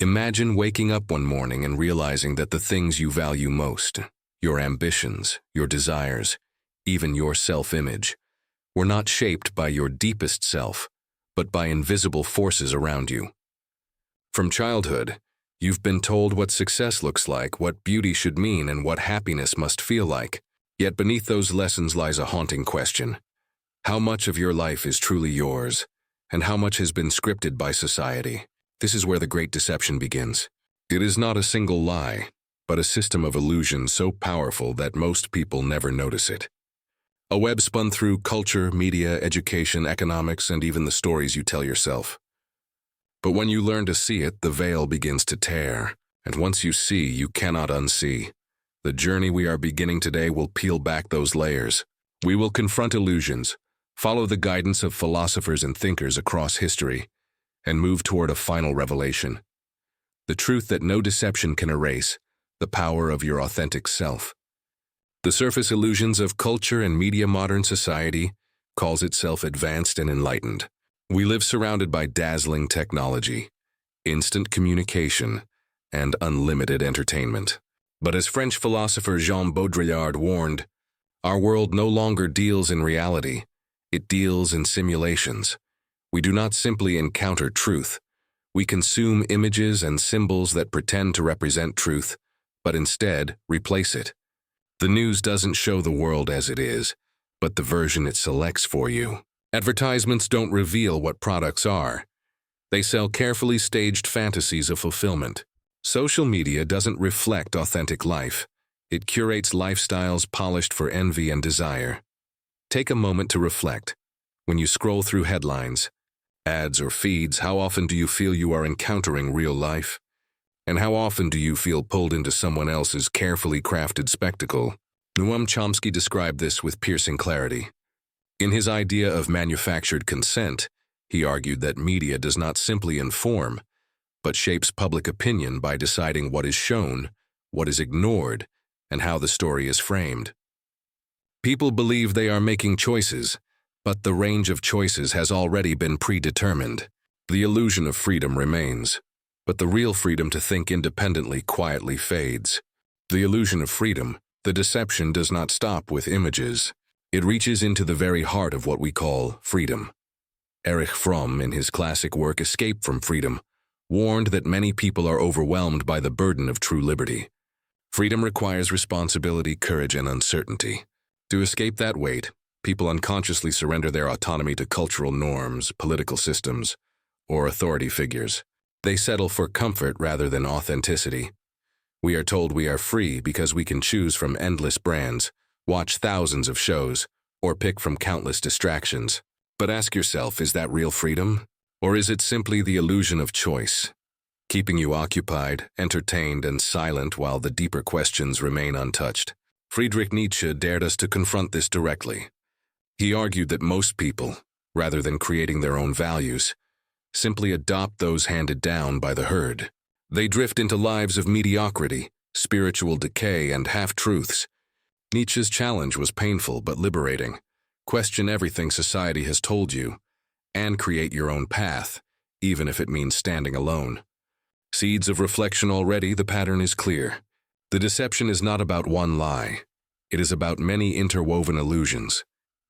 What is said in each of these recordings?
Imagine waking up one morning and realizing that the things you value most, your ambitions, your desires, even your self-image, were not shaped by your deepest self, but by invisible forces around you. From childhood, you've been told what success looks like, what beauty should mean, and what happiness must feel like. Yet beneath those lessons lies a haunting question. How much of your life is truly yours, and how much has been scripted by society? This is where the great deception begins. It is not a single lie, but a system of illusion so powerful that most people never notice it. A web spun through culture, media, education, economics, and even the stories you tell yourself. But when you learn to see it, the veil begins to tear, and once you see, you cannot unsee. The journey we are beginning today will peel back those layers. We will confront illusions, follow the guidance of philosophers and thinkers across history, and move toward a final revelation. The truth that no deception can erase, the power of your authentic self. The surface illusions of culture and media modern society calls itself advanced and enlightened. We live surrounded by dazzling technology, instant communication, and unlimited entertainment. But as French philosopher Jean Baudrillard warned, our world no longer deals in reality, it deals in simulations. We do not simply encounter truth. We consume images and symbols that pretend to represent truth, but instead replace it. The news doesn't show the world as it is, but the version it selects for you. Advertisements don't reveal what products are. They sell carefully staged fantasies of fulfillment. Social media doesn't reflect authentic life. It curates lifestyles polished for envy and desire. Take a moment to reflect. When you scroll through headlines, ads, or feeds, how often do you feel you are encountering real life? And how often do you feel pulled into someone else's carefully crafted spectacle? Noam Chomsky described this with piercing clarity. In his idea of manufactured consent, he argued that media does not simply inform, but shapes public opinion by deciding what is shown, what is ignored, and how the story is framed. People believe they are making choices, but the range of choices has already been predetermined. The illusion of freedom remains, but the real freedom to think independently quietly fades. The illusion of freedom, the deception, does not stop with images. It reaches into the very heart of what we call freedom. Erich Fromm, in his classic work Escape from Freedom, warned that many people are overwhelmed by the burden of true liberty. Freedom requires responsibility, courage, and uncertainty. To escape that weight, people unconsciously surrender their autonomy to cultural norms, political systems, or authority figures. They settle for comfort rather than authenticity. We are told we are free because we can choose from endless brands, watch thousands of shows, or pick from countless distractions. But ask yourself, is that real freedom? Or is it simply the illusion of choice, keeping you occupied, entertained, and silent while the deeper questions remain untouched? Friedrich Nietzsche dared us to confront this directly. He argued that most people, rather than creating their own values, simply adopt those handed down by the herd. They drift into lives of mediocrity, spiritual decay, and half-truths. Nietzsche's challenge was painful but liberating. Question everything society has told you, and create your own path, even if it means standing alone. Seeds of reflection already, the pattern is clear. The deception is not about one lie. It is about many interwoven illusions.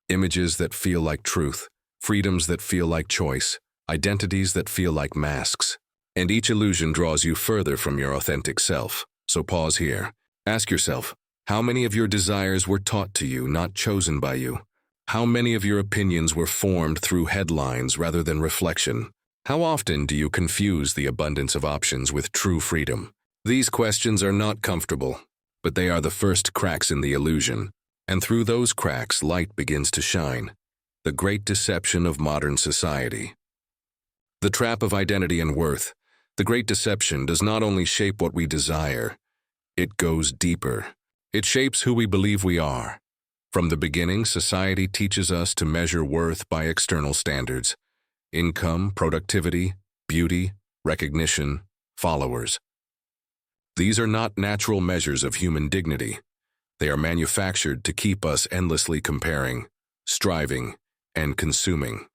Images that feel like truth, freedoms that feel like choice, identities that feel like masks. And each illusion draws you further from your authentic self. So pause here. Ask yourself, how many of your desires were taught to you, not chosen by you? How many of your opinions were formed through headlines rather than reflection? How often do you confuse the abundance of options with true freedom? These questions are not comfortable, but they are the first cracks in the illusion. And through those cracks, light begins to shine. The great deception of modern society. The trap of identity and worth. The great deception does not only shape what we desire, it goes deeper. It shapes who we believe we are. From the beginning, society teaches us to measure worth by external standards: income, productivity, beauty, recognition, followers. These are not natural measures of human dignity. They are manufactured to keep us endlessly comparing, striving, and consuming.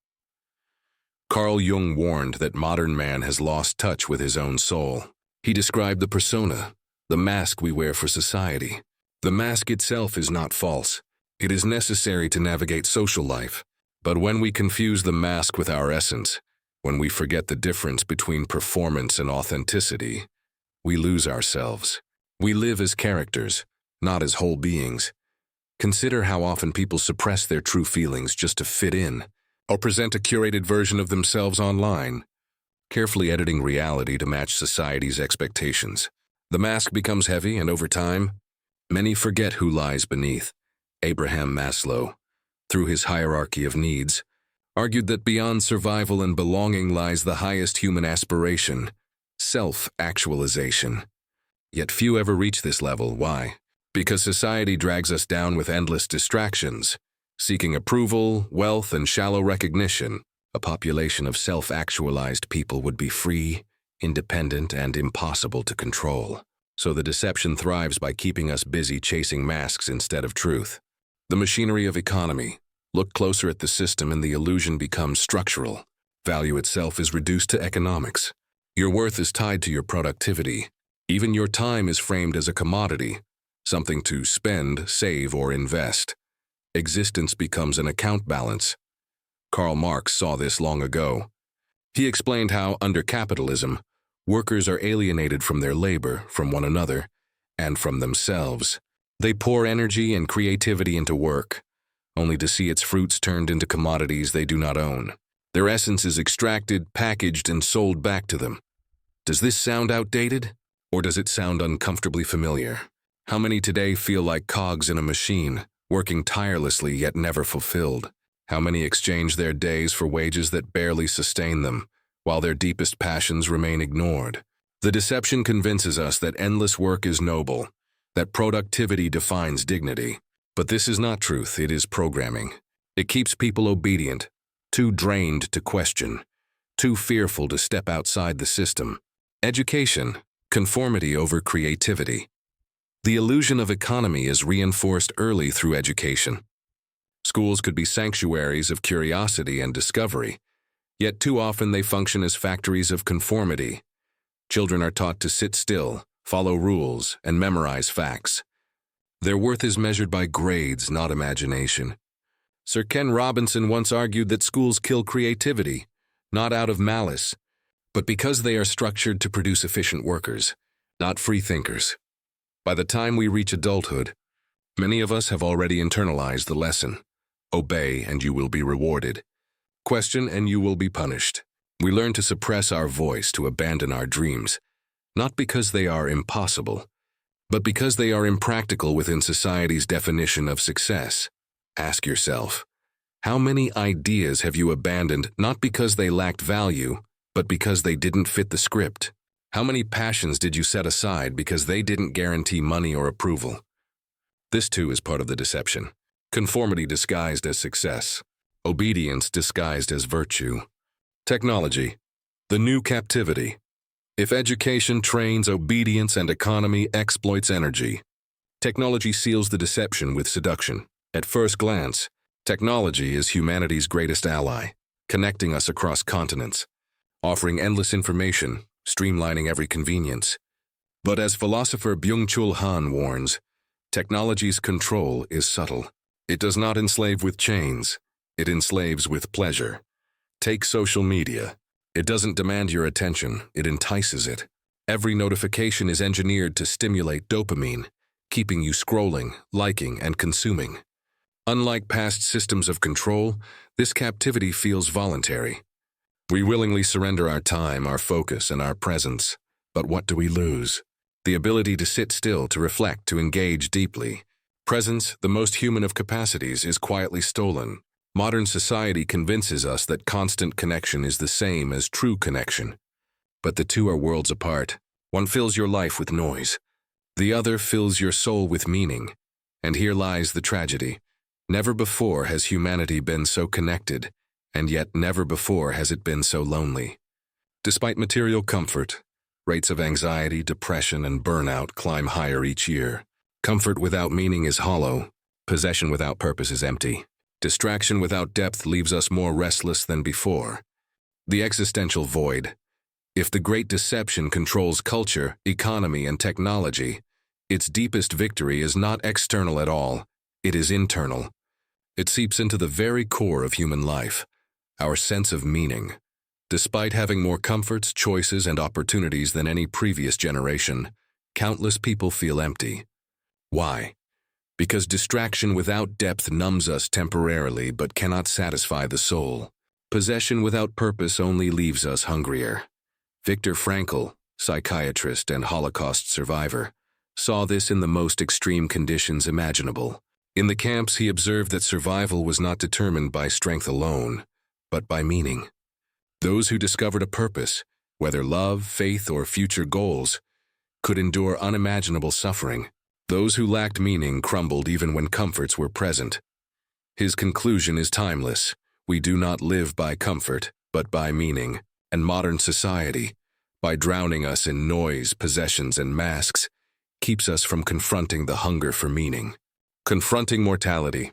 Carl Jung warned that modern man has lost touch with his own soul. He described the persona, the mask we wear for society. The mask itself is not false. It is necessary to navigate social life. But when we confuse the mask with our essence, when we forget the difference between performance and authenticity, we lose ourselves. We live as characters, not as whole beings. Consider how often people suppress their true feelings just to fit in, or present a curated version of themselves online, carefully editing reality to match society's expectations. The mask becomes heavy, and over time, many forget who lies beneath. Abraham Maslow, through his hierarchy of needs, argued that beyond survival and belonging lies the highest human aspiration, self-actualization. Yet few ever reach this level. Why? Because society drags us down with endless distractions, seeking approval, wealth, and shallow recognition. A population of self-actualized people would be free, independent, and impossible to control. So the deception thrives by keeping us busy chasing masks instead of truth. The machinery of economy. Look closer at the system and the illusion becomes structural. Value itself is reduced to economics. Your worth is tied to your productivity. Even your time is framed as a commodity, something to spend, save, or invest. Existence becomes an account balance. Karl Marx saw this long ago. He explained how, under capitalism, workers are alienated from their labor, from one another, and from themselves. They pour energy and creativity into work, only to see its fruits turned into commodities they do not own. Their essence is extracted, packaged, and sold back to them. Does this sound outdated? Or does it sound uncomfortably familiar? How many today feel like cogs in a machine, working tirelessly yet never fulfilled? How many exchange their days for wages that barely sustain them, while their deepest passions remain ignored? The deception convinces us that endless work is noble, that productivity defines dignity. But this is not truth, it is programming. It keeps people obedient, too drained to question, too fearful to step outside the system. Education, conformity over creativity. The illusion of economy is reinforced early through education. Schools could be sanctuaries of curiosity and discovery, yet too often they function as factories of conformity. Children are taught to sit still, follow rules, and memorize facts. Their worth is measured by grades, not imagination. Sir Ken Robinson once argued that schools kill creativity, not out of malice, but because they are structured to produce efficient workers, not free thinkers. By the time we reach adulthood, many of us have already internalized the lesson. Obey and you will be rewarded. Question and you will be punished. We learn to suppress our voice, to abandon our dreams, not because they are impossible, but because they are impractical within society's definition of success. Ask yourself, how many ideas have you abandoned not because they lacked value, but because they didn't fit the script? How many passions did you set aside because they didn't guarantee money or approval? This too is part of the deception. Conformity disguised as success. Obedience disguised as virtue. Technology, the new captivity. If education trains obedience and economy exploits energy, technology seals the deception with seduction. At first glance, technology is humanity's greatest ally, connecting us across continents, offering endless information, streamlining every convenience. But as philosopher Byung-Chul Han warns, technology's control is subtle. It does not enslave with chains, it enslaves with pleasure. Take social media. It doesn't demand your attention, it entices it. Every notification is engineered to stimulate dopamine, keeping you scrolling, liking, and consuming. Unlike past systems of control, this captivity feels voluntary. We willingly surrender our time, our focus, and our presence. But what do we lose? The ability to sit still, to reflect, to engage deeply. Presence, the most human of capacities, is quietly stolen. Modern society convinces us that constant connection is the same as true connection. But the two are worlds apart. One fills your life with noise. The other fills your soul with meaning. And here lies the tragedy. Never before has humanity been so connected, and yet never before has it been so lonely. Despite material comfort, rates of anxiety, depression, and burnout climb higher each year. Comfort without meaning is hollow. Possession without purpose is empty. Distraction without depth leaves us more restless than before. The existential void. If the great deception controls culture, economy, and technology, its deepest victory is not external at all, it is internal. It seeps into the very core of human life, our sense of meaning. Despite having more comforts, choices, and opportunities than any previous generation, countless people feel empty. Why? Because distraction without depth numbs us temporarily but cannot satisfy the soul. Possession without purpose only leaves us hungrier. Viktor Frankl, psychiatrist and Holocaust survivor, saw this in the most extreme conditions imaginable. In the camps, he observed that survival was not determined by strength alone, but by meaning. Those who discovered a purpose, whether love, faith, or future goals, could endure unimaginable suffering. Those who lacked meaning crumbled even when comforts were present. His conclusion is timeless. We do not live by comfort, but by meaning. And modern society, by drowning us in noise, possessions, and masks, keeps us from confronting the hunger for meaning. Confronting mortality.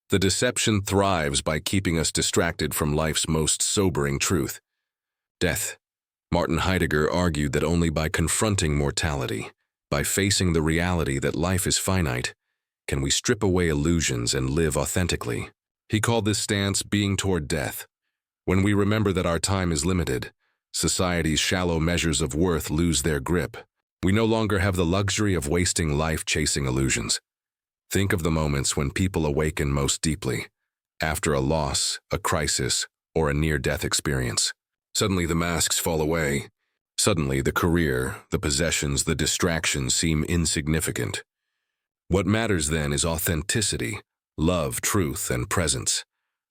The deception thrives by keeping us distracted from life's most sobering truth. Death. Martin Heidegger argued that only by confronting mortality, by facing the reality that life is finite, can we strip away illusions and live authentically. He called this stance being toward death. When we remember that our time is limited, society's shallow measures of worth lose their grip. We no longer have the luxury of wasting life chasing illusions. Think of the moments when people awaken most deeply, after a loss, a crisis, or a near-death experience. Suddenly the masks fall away. Suddenly the career, the possessions, the distractions seem insignificant. What matters then is authenticity, love, truth, and presence.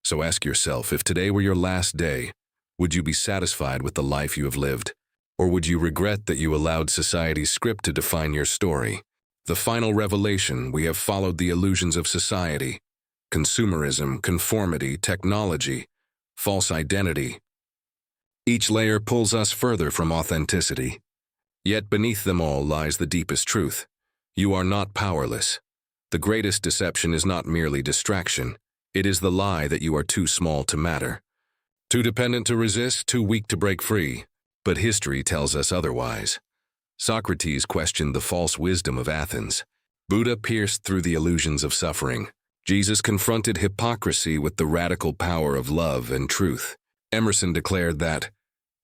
So ask yourself, if today were your last day, would you be satisfied with the life you have lived? Or would you regret that you allowed society's script to define your story? The final revelation: we have followed the illusions of society. Consumerism, conformity, technology, false identity. Each layer pulls us further from authenticity. Yet beneath them all lies the deepest truth. You are not powerless. The greatest deception is not merely distraction. It is the lie that you are too small to matter. Too dependent to resist, too weak to break free. But history tells us otherwise. Socrates questioned the false wisdom of Athens. Buddha pierced through the illusions of suffering. Jesus confronted hypocrisy with the radical power of love and truth. Emerson declared that,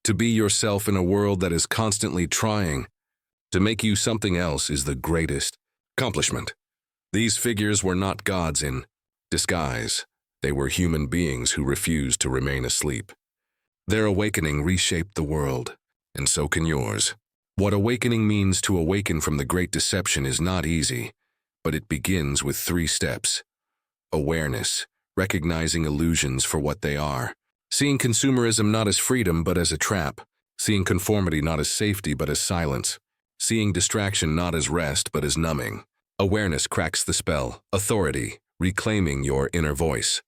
to be yourself in a world that is constantly trying to make you something else is the greatest accomplishment. These figures were not gods in disguise. They were human beings who refused to remain asleep. Their awakening reshaped the world, and so can yours. What awakening means to awaken from the great deception is not easy, but it begins with 3 steps. Awareness, recognizing illusions for what they are. Seeing consumerism not as freedom but as a trap. Seeing conformity not as safety but as silence. Seeing distraction not as rest but as numbing. Awareness cracks the spell. Authority, reclaiming your inner voice.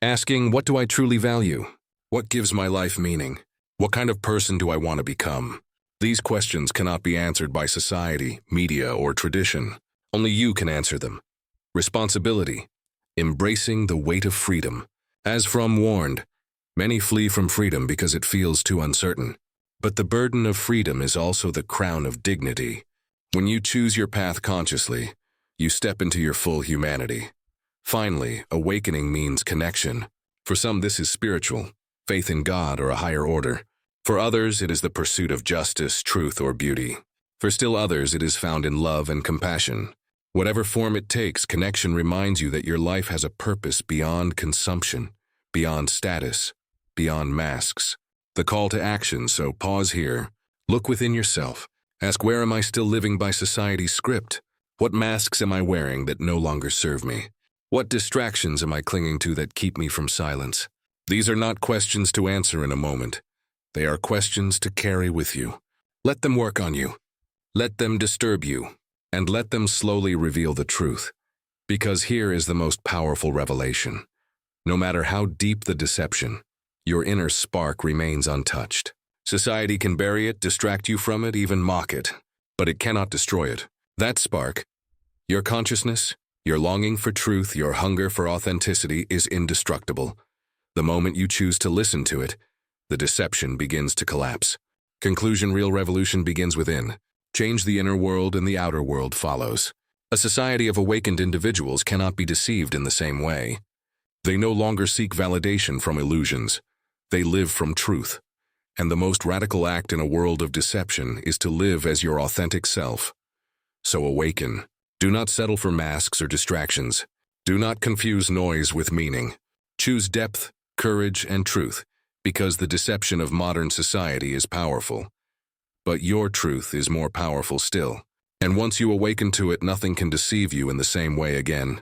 Asking, what do I truly value? What gives my life meaning? What kind of person do I want to become? These questions cannot be answered by society, media, or tradition. Only you can answer them. Responsibility, embracing the weight of freedom. As Fromm warned, many flee from freedom because it feels too uncertain. But the burden of freedom is also the crown of dignity. When you choose your path consciously, you step into your full humanity. Finally, awakening means connection. For some, this is spiritual, faith in God or a higher order. For others, it is the pursuit of justice, truth, or beauty. For still others, it is found in love and compassion. Whatever form it takes, connection reminds you that your life has a purpose beyond consumption, beyond status, beyond masks. The call to action, so pause here. Look within yourself. Ask, where am I still living by society's script? What masks am I wearing that no longer serve me? What distractions am I clinging to that keep me from silence? These are not questions to answer in a moment. They are questions to carry with you. Let them work on you. Let them disturb you. And let them slowly reveal the truth. Because here is the most powerful revelation. No matter how deep the deception, your inner spark remains untouched. Society can bury it, distract you from it, even mock it. But it cannot destroy it. That spark, your consciousness, your longing for truth, your hunger for authenticity is indestructible. The moment you choose to listen to it, the deception begins to collapse. Conclusion: real revolution begins within. Change the inner world and the outer world follows. A society of awakened individuals cannot be deceived in the same way. They no longer seek validation from illusions. They live from truth. And the most radical act in a world of deception is to live as your authentic self. So awaken. Do not settle for masks or distractions. Do not confuse noise with meaning. Choose depth, courage, and truth, because the deception of modern society is powerful. But your truth is more powerful still. And once you awaken to it, nothing can deceive you in the same way again.